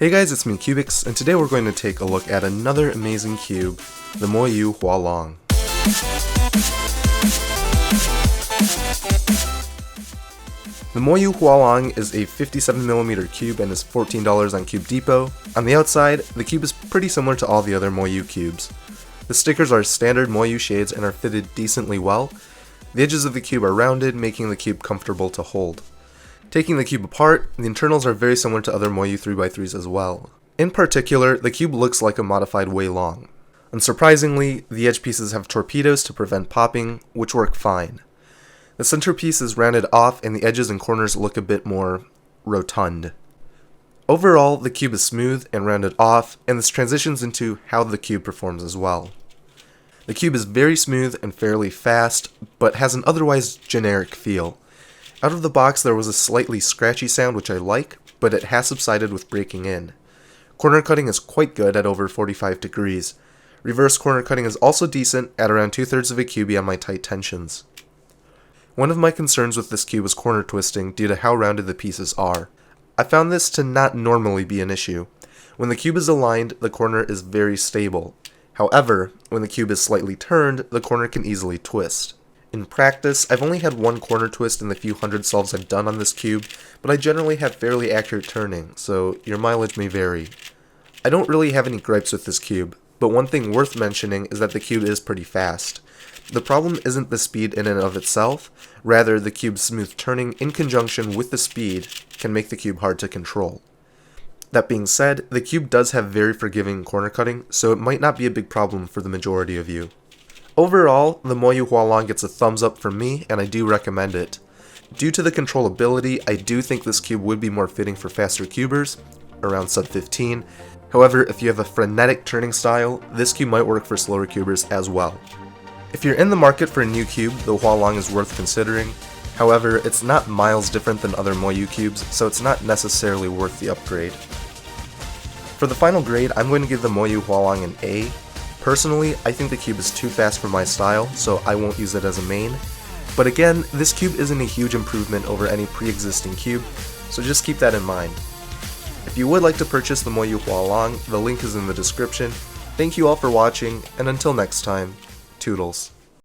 Hey guys, it's me cyoubx, and today we're going to take a look at another amazing cube, the MoYu HuaLong. The MoYu HuaLong is a 57mm cube and is $14 on Cube Depot. On the outside, the cube is pretty similar to all the other MoYu cubes. The stickers are standard MoYu shades and are fitted decently well. The edges of the cube are rounded, making the cube comfortable to hold. Taking the cube apart, the internals are very similar to other MoYu 3x3s as well. In particular, the cube looks like a modified HuaLong. Unsurprisingly, the edge pieces have torpedoes to prevent popping, which work fine. The centerpiece is rounded off and the edges and corners look a bit more rotund. Overall, the cube is smooth and rounded off, and this transitions into how the cube performs as well. The cube is very smooth and fairly fast, but has an otherwise generic feel. Out of the box there was a slightly scratchy sound which I like, but it has subsided with breaking in. Corner cutting is quite good at over 45 degrees. Reverse corner cutting is also decent at around 2/3 of a cubie on my tight tensions. One of my concerns with this cube was corner twisting due to how rounded the pieces are. I found this to not normally be an issue. When the cube is aligned, the corner is very stable. However, when the cube is slightly turned, the corner can easily twist. In practice, I've only had one corner twist in the few hundred solves I've done on this cube, but I generally have fairly accurate turning, so your mileage may vary. I don't really have any gripes with this cube, but one thing worth mentioning is that the cube is pretty fast. The problem isn't the speed in and of itself, rather the cube's smooth turning in conjunction with the speed can make the cube hard to control. That being said, the cube does have very forgiving corner cutting, so it might not be a big problem for the majority of you. Overall, the MoYu HuaLong gets a thumbs up from me, and I do recommend it. Due to the controllability, I do think this cube would be more fitting for faster cubers, around sub 15. However, if you have a frenetic turning style, this cube might work for slower cubers as well. If you're in the market for a new cube, the HuaLong is worth considering. However, it's not miles different than other MoYu cubes, so it's not necessarily worth the upgrade. For the final grade, I'm going to give the MoYu HuaLong an A. Personally, I think the cube is too fast for my style, so I won't use it as a main. But again, this cube isn't a huge improvement over any pre-existing cube, so just keep that in mind. If you would like to purchase the MoYu HuaLong, the link is in the description. Thank you all for watching, and until next time, toodles.